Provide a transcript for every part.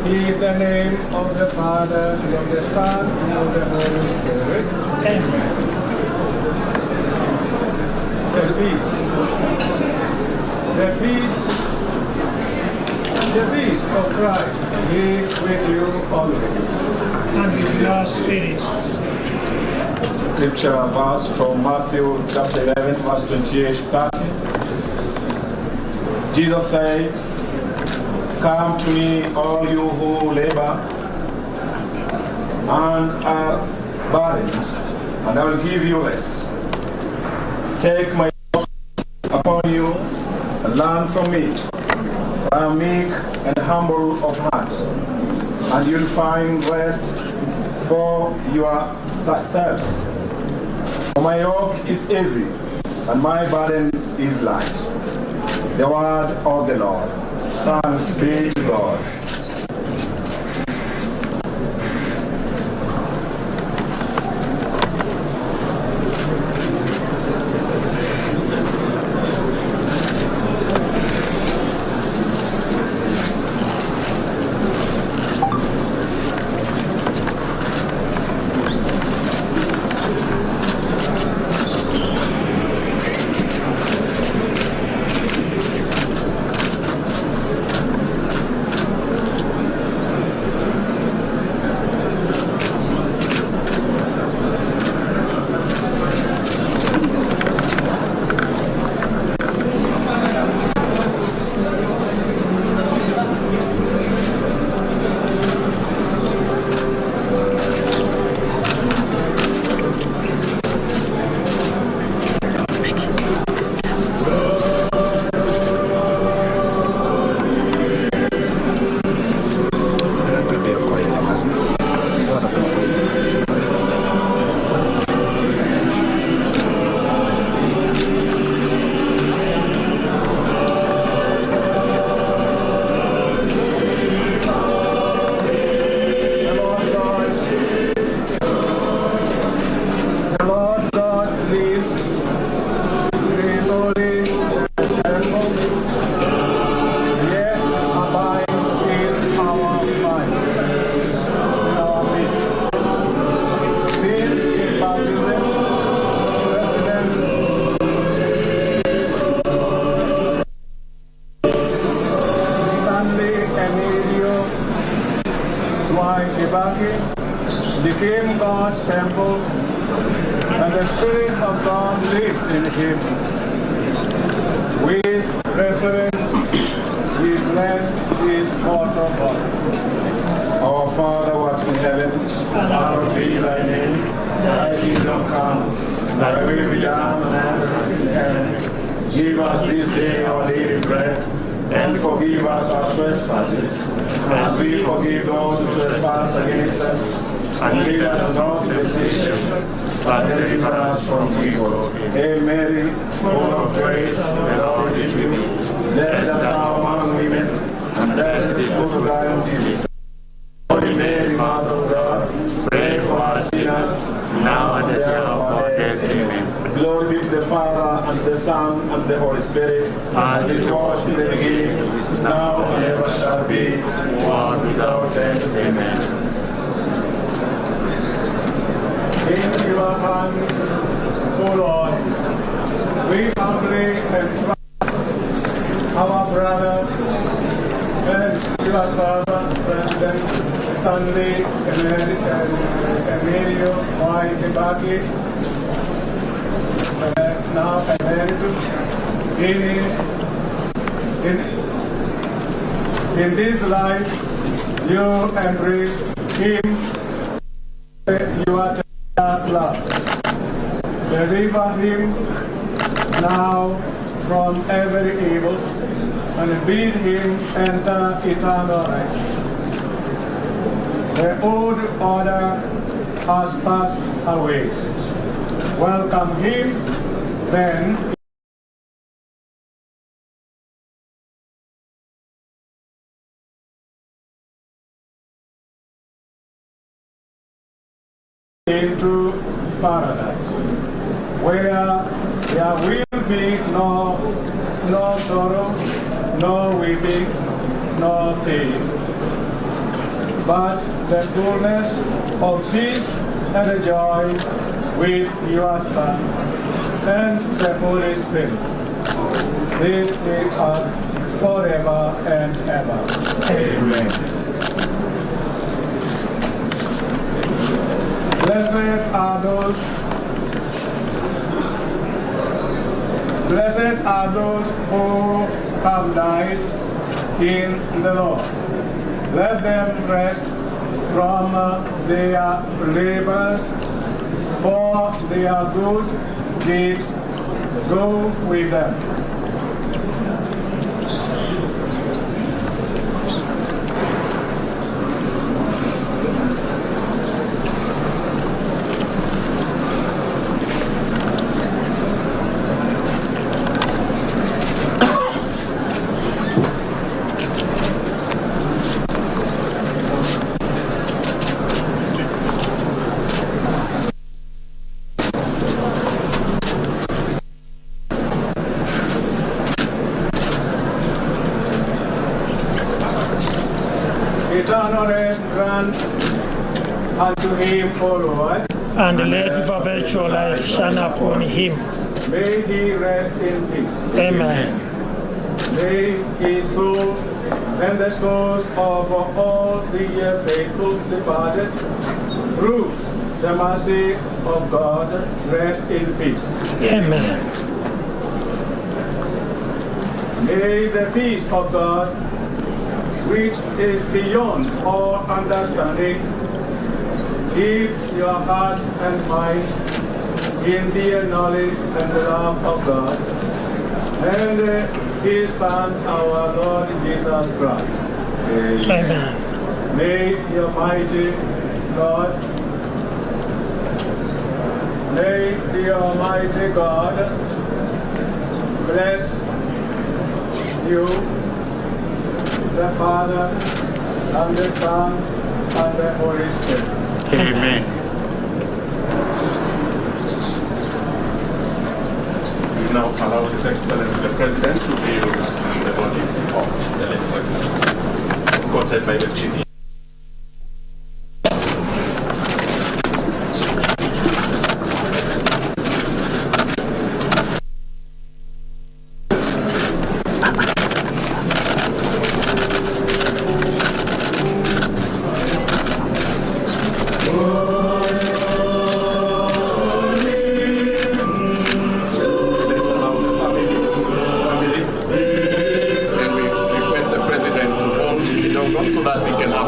In the name of the Father, and of the Son, and of the Holy Spirit. Amen. The peace of Christ be with you always. And with your spirit. Scripture verse from Matthew chapter 11, verse 28 to 30. Jesus said, "Come to me, all you who labor and are burdened, and I will give you rest. Take my yoke upon you and learn from me. I am meek and humble of heart, and you'll find rest for yourselves. For my yoke is easy, and my burden is light." The word of the Lord. Thanks be to God. Mwai, Kibaki became God's temple, and the Spirit of God lived in him. With reverence, we bless his mortal body. Our Father who art in heaven, hallowed be thy name. Thy kingdom come, thy will be done on earth as in heaven. Give us this day our daily bread, and forgive us our trespasses, as we forgive those who trespass against us. And lead us not into temptation, but deliver us from evil. Hail Mary, full of grace, the Lord is with you. Blessed art thou among women, and blessed is the fruit of thy womb, Jesus. Holy Mary, Mother of God, pray for us sinners, now and at the hour of our death. Amen. Glory be to the Father, and the Son, and the Holy Spirit, as it was in the beginning, is now, and ever shall be, world without end. Amen. Into your hands, O Lord, we humbly invite our brother and your servant, President Stanley Emilio Mwai Kibaki, now emeritus, in this life you embrace him, your love. Deliver him now from every evil and bid him enter eternal life. The old order has passed away. Welcome him then into paradise, where there will be no sorrow, no weeping, no pain, but the fullness of peace and joy with your Son and the Holy Spirit. This is us forever and ever. Amen. Blessed are those who have died in the Lord. Let them rest from their labors, for their good deeds go with them. Eternal rest grant unto him, O Lord, and let perpetual life shine upon him. may he rest in peace. Amen. May his soul and the souls of all the faithful departed, through the mercy of God, rest in peace. Amen. May the peace of God, which is beyond all understanding, keep your hearts and minds in the knowledge and love of God and his Son, our Lord Jesus Christ. Amen. May the Almighty God, bless you, the Father, and the Son, and the Holy Spirit. Amen. We now allow His Excellency the President to be the body of the legislature, escorted by the city. So that we can have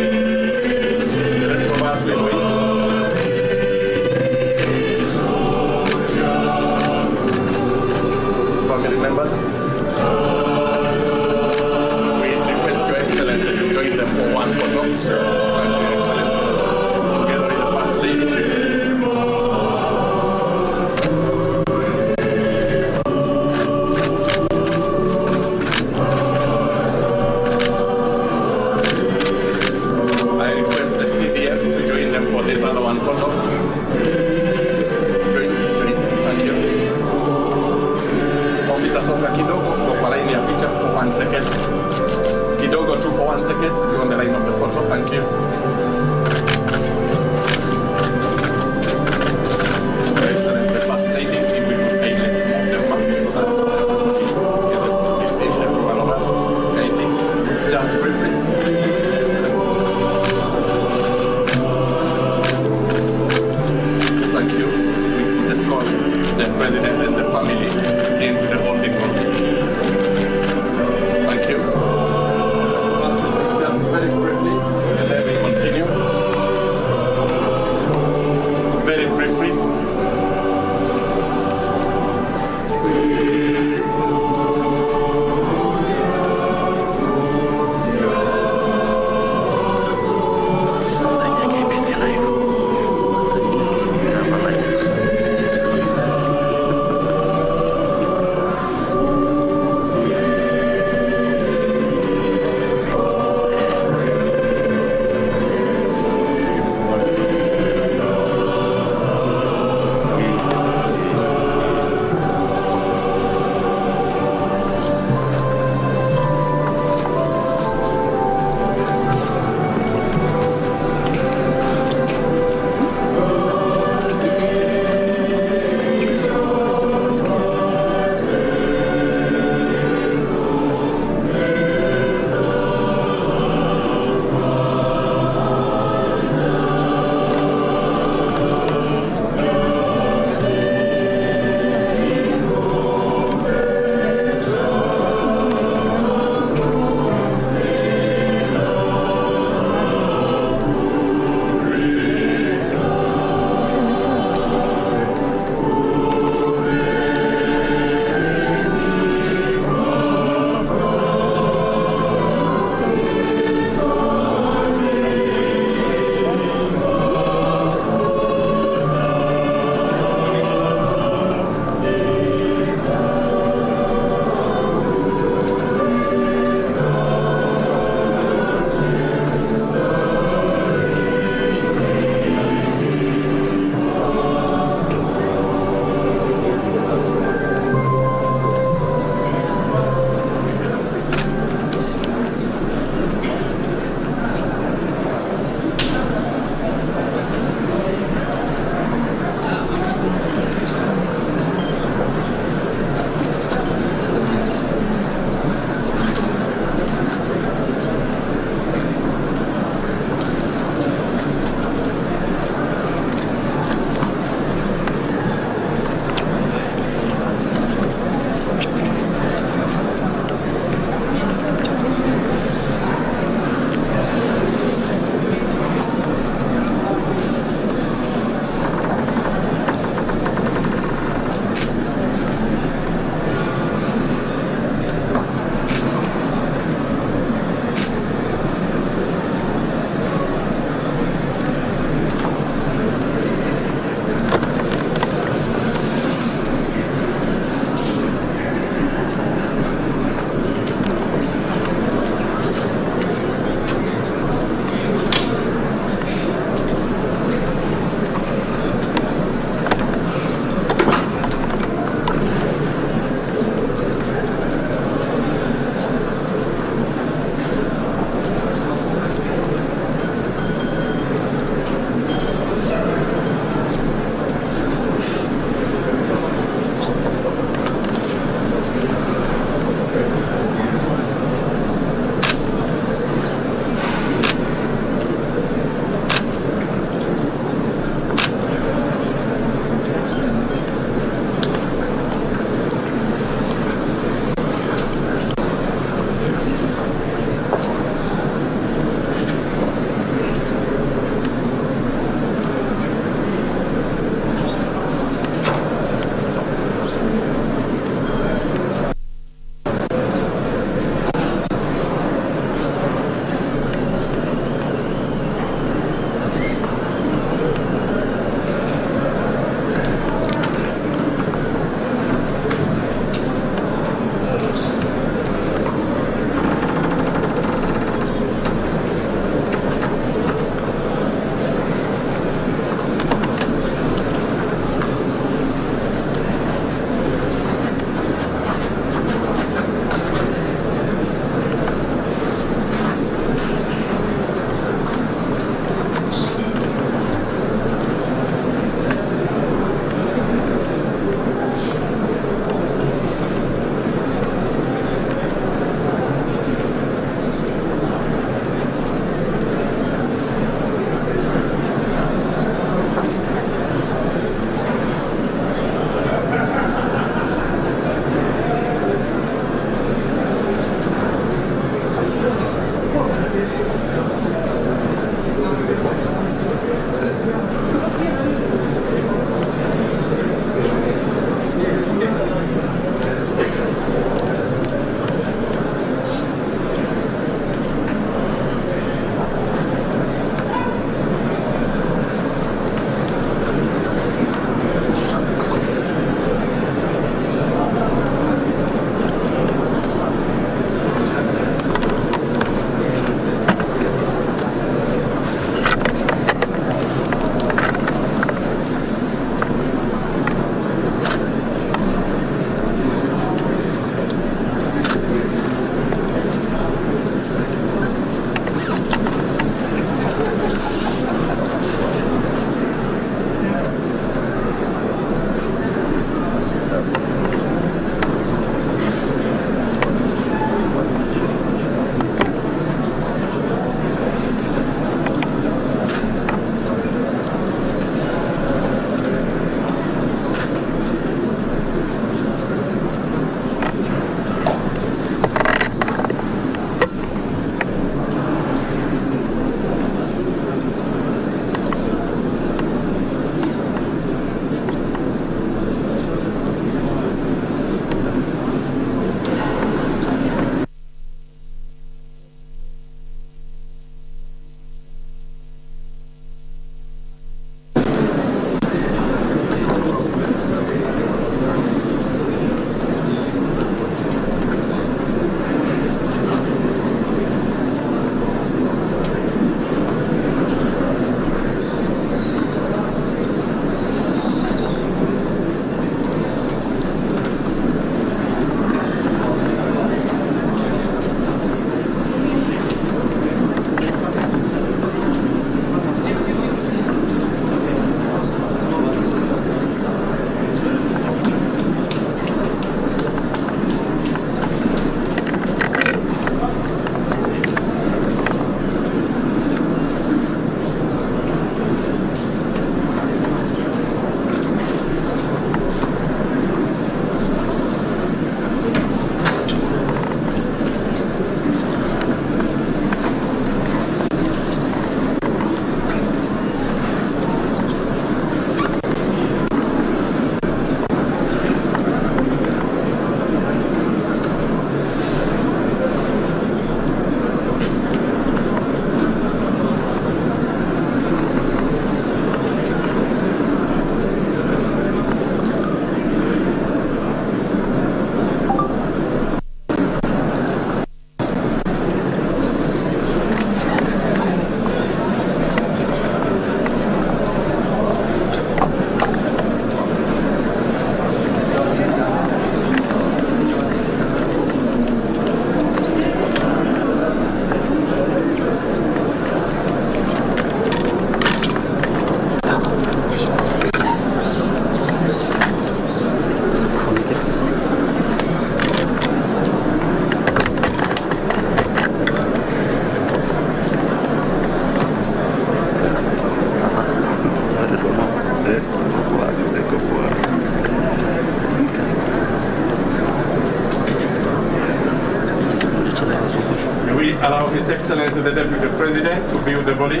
We allow His Excellency the Deputy President to view the body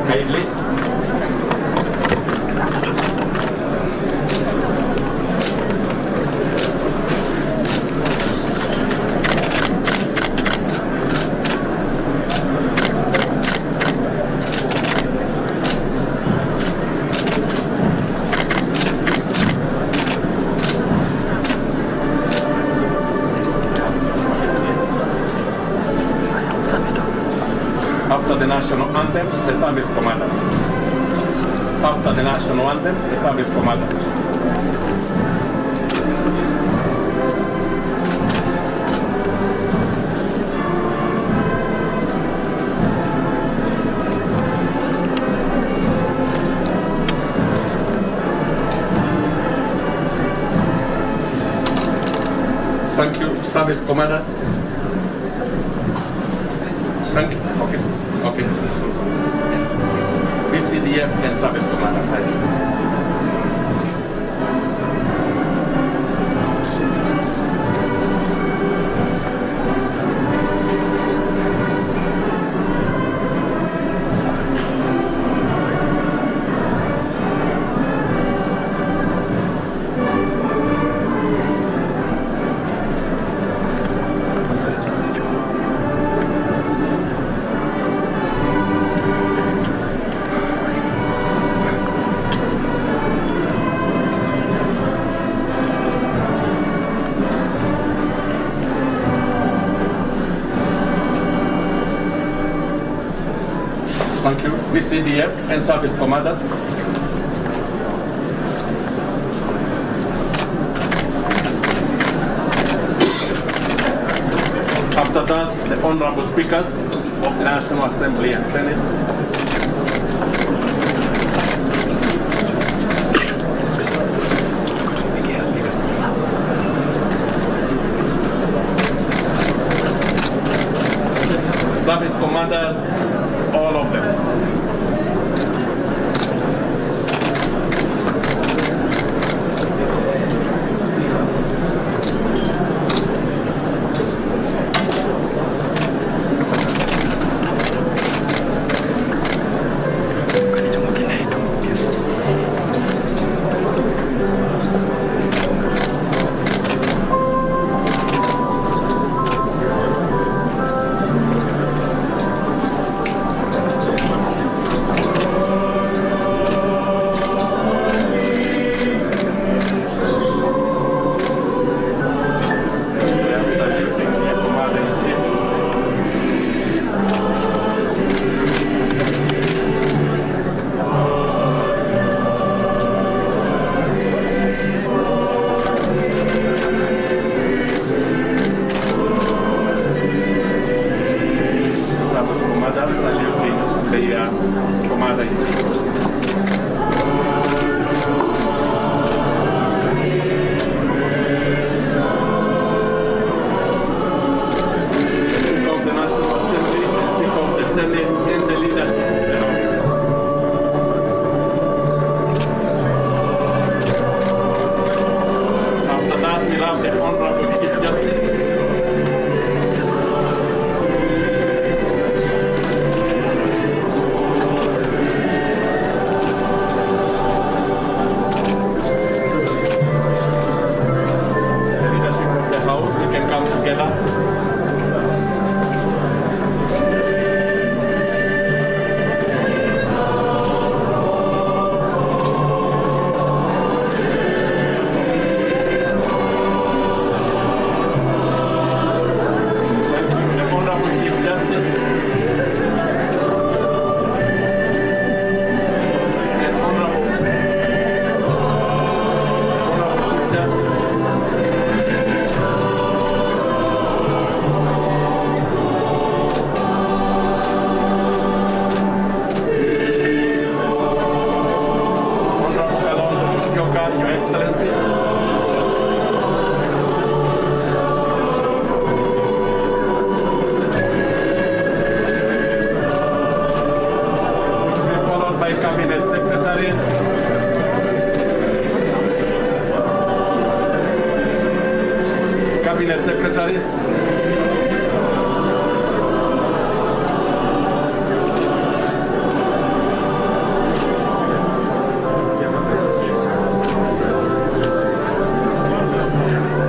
kindly. After the national anthem, the service commanders. After the national anthem, the service commanders. Thank you, service commanders. Thank you. Okay. BCDF and service commanders. Thank you. BCDF and service commanders. After that, the honorable speakers of the National Assembly and Senate. Service commanders, all of them. Cabinet secretaries. Cabinet secretaries.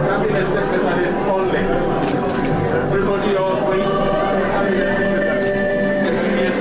Cabinet secretaries only. Everybody else, please. Cabinet secretaries.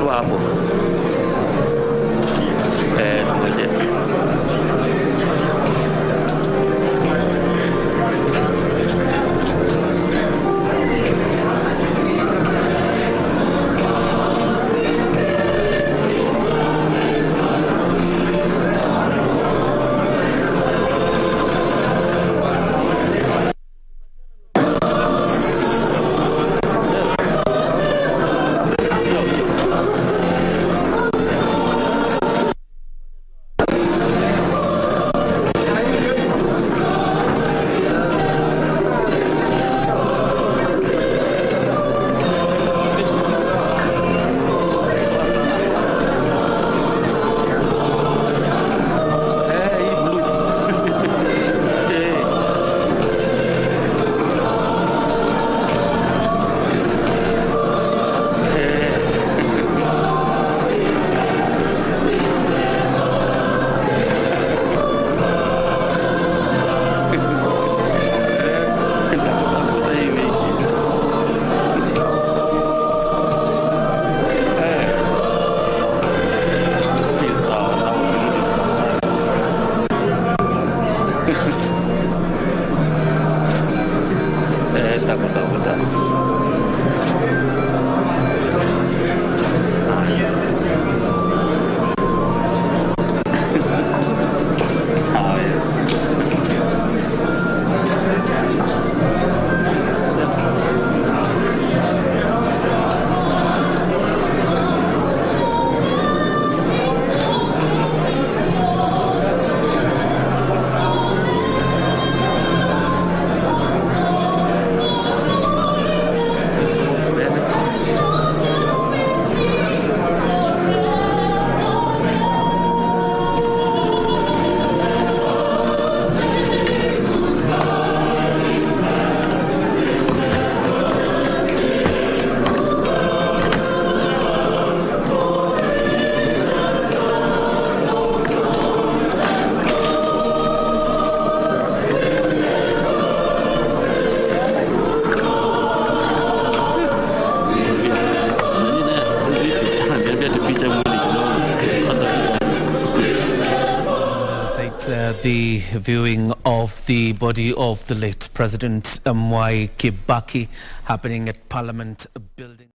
tu hapo. Ngoja. The viewing of the body of the late President Mwai Kibaki happening at Parliament Building.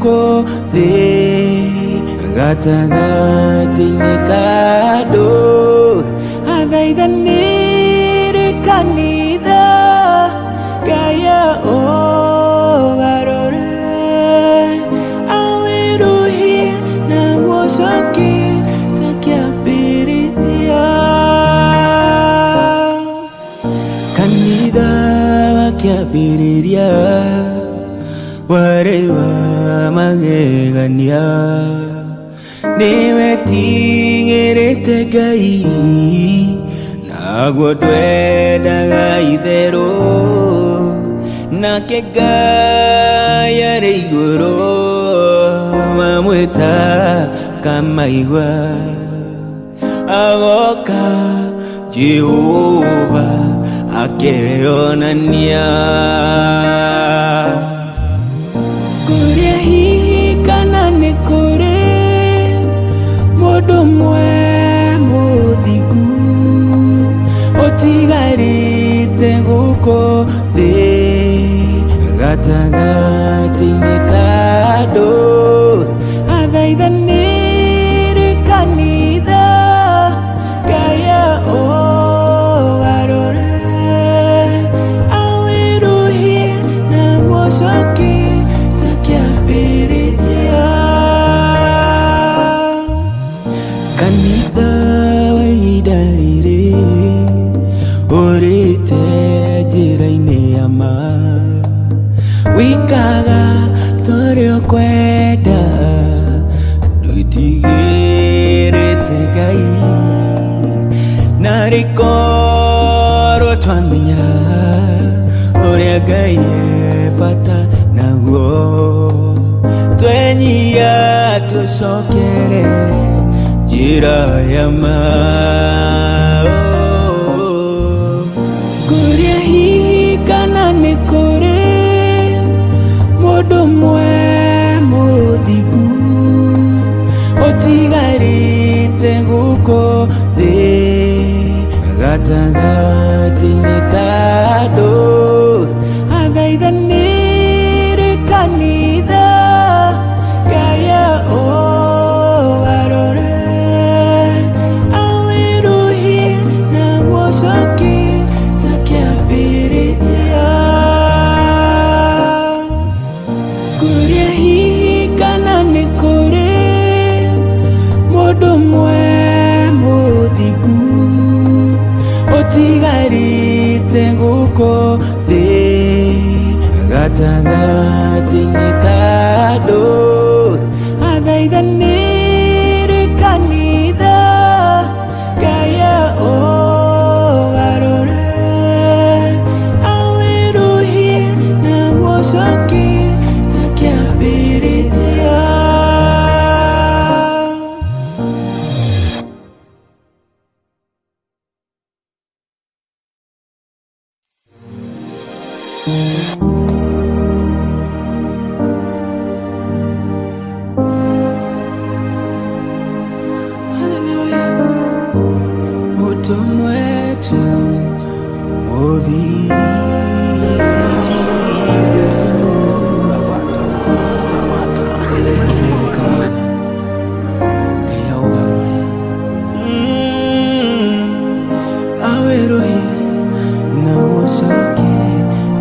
guko de gatagatinĩ kando athaithanĩre kanitha Gaya ogarore awiruhie na gũcoki takĩambĩrĩria kanitha wakĩambĩrĩria warĩ wa magegania nĩwetigĩrĩte Ngai naguo ndwendaga itherũ nake Ngai arĩ igũrũ mamwĩta kamaigua agoka Jehova akeyonania kũrĩa hihi kana nĩ kũrĩ mũndũ ũmwe mũthingu ũtigarĩte gũkũ thĩ gatagatinĩ kando athaithanĩre kanitha Gaya ogarore awiruhie na gũcoki takĩambĩrĩria kanitha wa ihinda rĩrĩ ũrĩte njĩra-inĩ ya ma wĩkaga torĩa ũkwenda ndũtigĩrĩte Ngai na rĩkorwo twamenya ũrĩa Ngai ebata naguo twenyia tũcokerere njĩra ya ma kũrĩa hihi kana nĩ kũrĩ mũndũ ũmwe mũthingu ũtigarĩte gũkũ thĩ gatagatinĩ kando athaithanĩre kanitha Gaya ogarore awiruhie na gũcoki takĩambĩrĩria kũrĩa hihi kana nĩ kũrĩ mũndũ ũmwe mũthingu ũtigarĩte gũkũ thĩ gatagatinĩ kando athaithanĩre kanitha Gaya ogarore awiruhie na gũcoki takĩambĩrĩria Utumwa wetu udhia Gaya ogarore awiruhie na gũcoki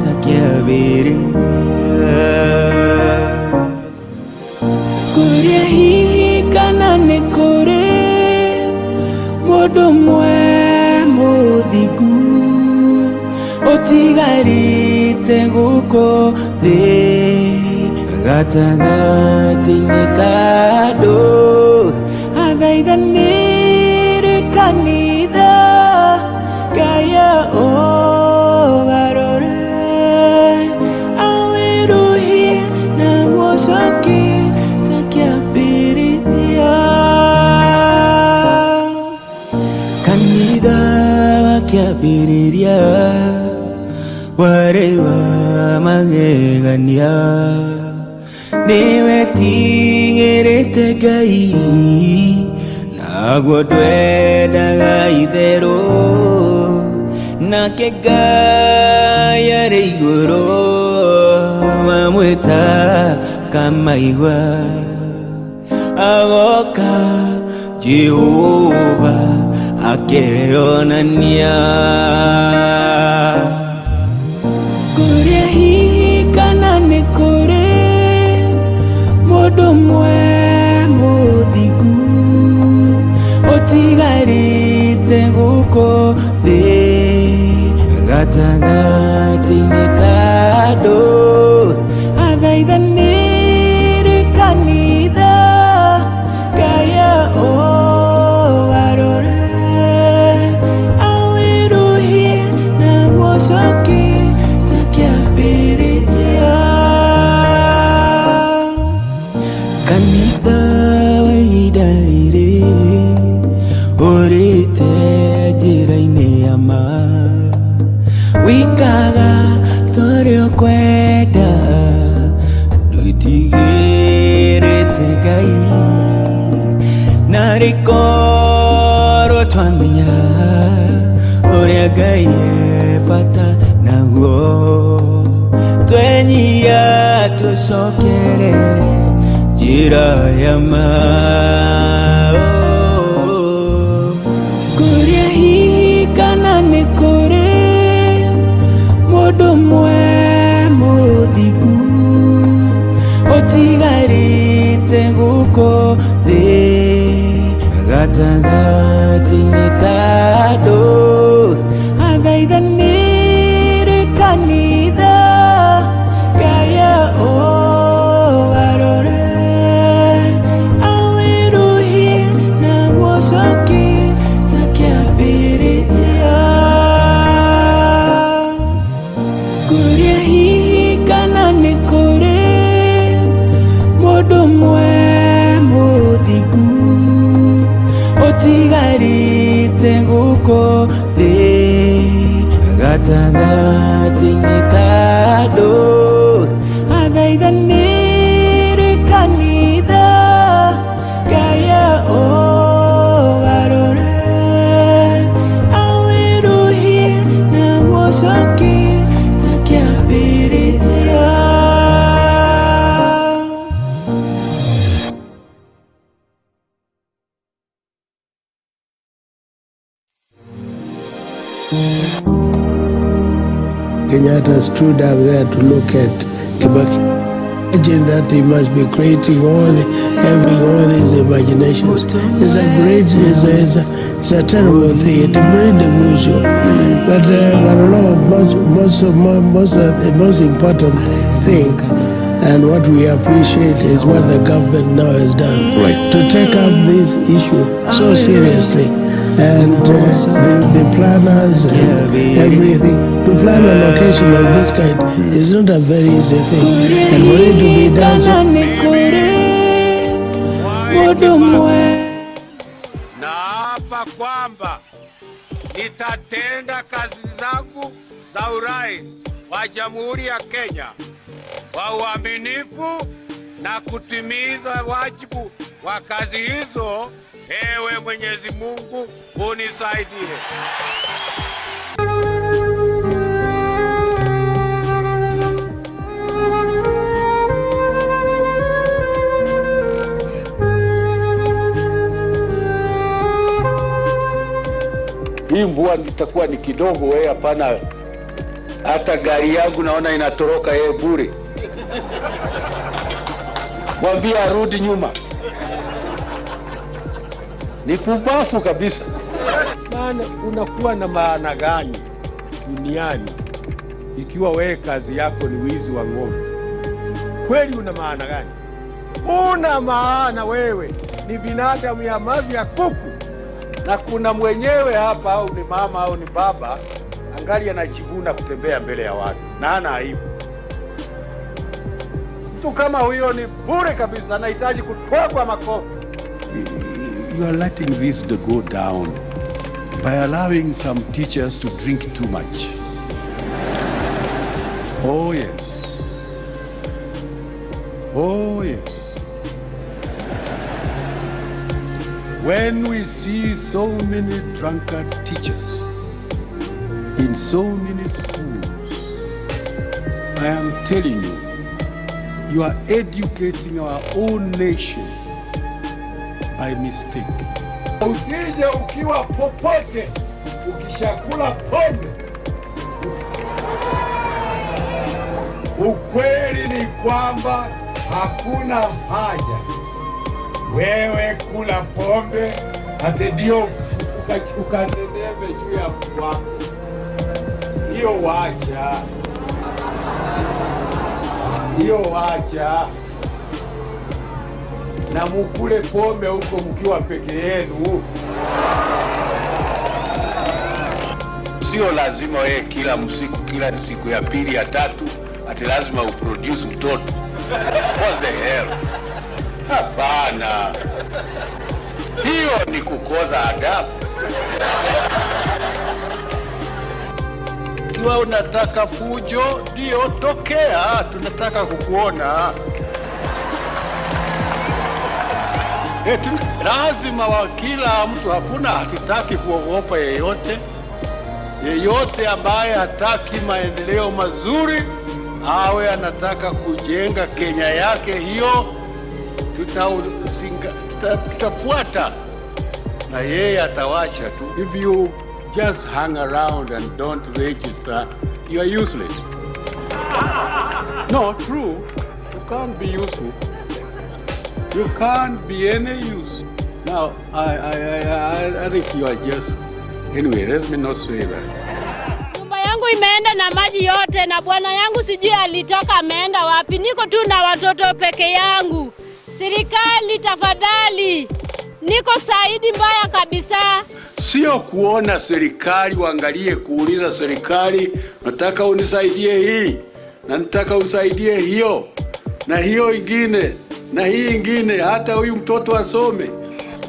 takĩambĩrĩria kũrĩa hihi kana nĩ kũrĩ mũndũ ũmwe mũthingu ũtigarĩte gũkũ thĩ gatagatinĩ kando athaithanĩre kanitha Gaya ogarore awiruhie na gũcoki takĩambĩrĩria kanitha wakĩambĩrĩria warĩ wa magegania nĩwetigĩrĩte Ngai naguo ndwendaga itherũ nake Ngai arĩ igũrũ mamwĩta akamaigua agoka Jehova akeonania kuria hikana nikure mundu mwe muthigu otigarite guko thi gatagati-inĩ ka andũ athaithanĩre kanitha Ngaya arore awĩruhie na gũcokie ta kĩambĩrĩria kanitha wa ihinda rĩrĩ ũrĩte njĩra-inĩ ya ma wikaga torĩo kwenda ndũtigĩrĩte Ngai na rĩkorwo twamenya ũrĩa Ngai bata naguo twenyia tũcokerere njĩra ya ma kũrĩa hikana nĩ kũrĩ mũndũ mwe mũthingu ũtigarĩte gũkũ thĩ gatagati-inĩ ka andũ athaithanĩre kanitha Ngaya arore awĩruhie na gũcokie ta kĩambĩrĩria kũrĩa hikana nĩ kũrĩ mũndũ mwe mũthingu ũtigarĩte gũkũ thĩ gatagati-inĩ ka andũ athaithanĩre kanitha Ngaya arore awĩruhie na gũcokie ta kĩambĩrĩria Kenyatta stood up there to look at Kibaki. Imagine that he must be creating having all these imaginations. It's a great, it's a terrible thing. It's really unusual. But the most important thing, and what we appreciate is what the government now has done. Right. To take up this issue so seriously. And the planners and everything, to plan a location of this kind is not a very easy thing, and for it to be done naapa kwamba nitatenda kazi zangu za urais wa Jamhuri ya Kenya kwa uaminifu na kutimiza wajibu wa kazi hizo. Ewe Mwenyezi Mungu unisaidie. Hii mvua itakuwa ni kidogo, wewe hapana. Hata gari yangu naona inatoroka yeye bure. Mwambie arudi nyuma. Ni pumbafu kabisa. Maana unakuwa na maana gani duniani ikiwa wewe kazi yako ni wizi wa ng'ombe? Kweli una maana gani? Una maana wewe ni binadamu ya mavi ya kuku, na kuna mwenyewe hapa, au ni mama au ni baba, angali anajivuna kutembea mbele ya watu na ana aibu. Mtu kama huyo ni bure kabisa, anahitaji kutwagwa makofi. You are letting this to go down by allowing some teachers to drink too much. Oh yes. Oh yes. When we see so many drunkard teachers in so many schools, I am telling you, you are educating our own nation by mistake. Usije ukiwa popote ukishakula pombe. Ukweli ni kwamba hakuna haja wewe kula pombe hata ndio ukazeneme juu ya kwako. Hiyo wacha na mukule pombe huko mkiwa peke yenu. Sio lazima wewe kila siku ya pili ya tatu ati lazima uproduce mtoto. What the hell? Hapana. Hiyo ni kukosa adabu. Ikiwa unataka fujo, ndio tokea, tunataka kukuona. Lazima wa kila mtu, hakuna hatutaki kuogopa yeyote. Yeyote ambaye hataki maendeleo mazuri, awe anataka kujenga Kenya yake, hiyo tutafuata na yeye atawacha tu. If you just hang around and don't register, you are useless. No, true. You can't be useful. You can't be any use. Now, I think you are just... Anyway, let me not say that. Nyumba yangu imeenda na maji yote na bwana yangu sijui alitoka ameenda wapi. Niko tu na watoto peke yangu. Serikali tafadhali. Niko saidi mbaya kabisa. Sio kuona serikali, waangalie kuuliza serikali, nataka unisaidie hii, na nataka unisaidie hiyo, na hiyo ingine, na hii ingine, hata huyu mtoto asome.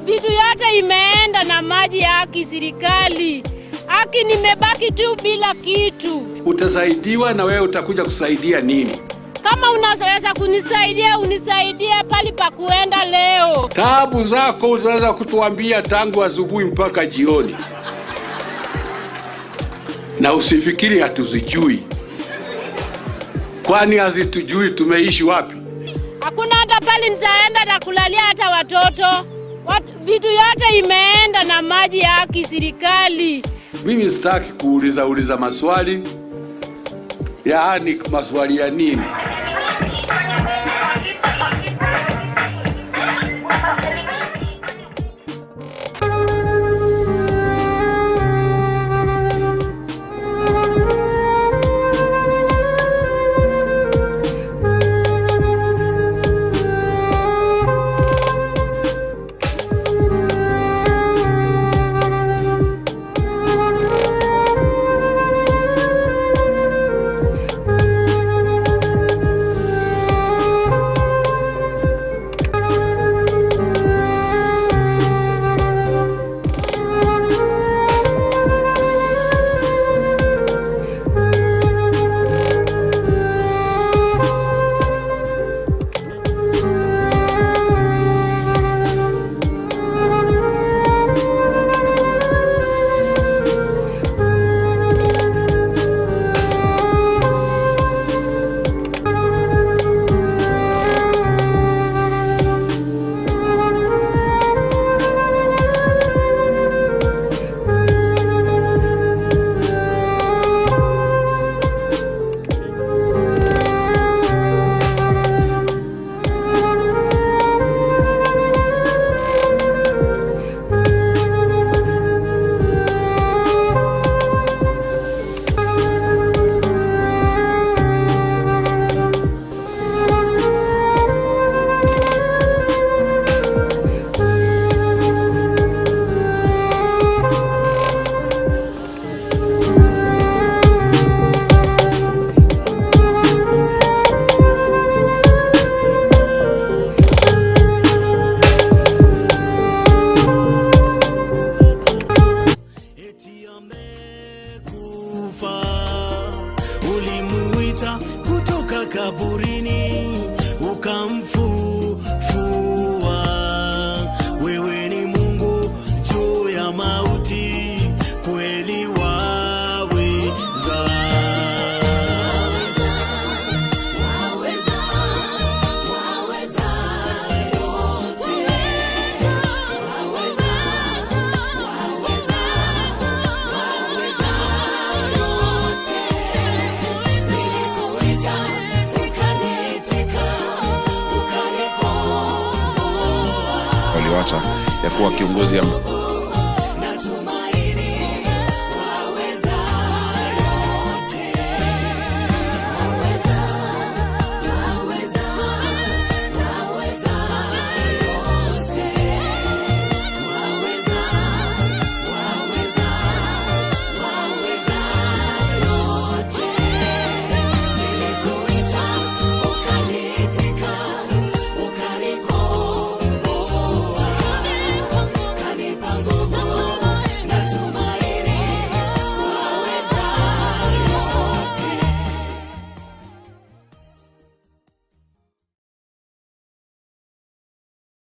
Vitu yote imeenda na maji ya serikali. Haki nimebaki tu bila kitu. Utasaidiwa na wewe utakuja kusaidia nini? Kama unaweza kunisaidia, unisaidie pali pa kuenda leo. Taabu zako unaweza kutuambia tangu asubuhi mpaka jioni. Na usifikiri hatuzijui. Kwani hazitujui tumeishi wapi? Hakuna hata pali nitaenda na kulalia hata watoto. Vitu yote imeenda na maji ya serikali. Mimi sitaki kuuliza maswali. Yaani maswali ya nini? aliwacha ya kuwa kiongozi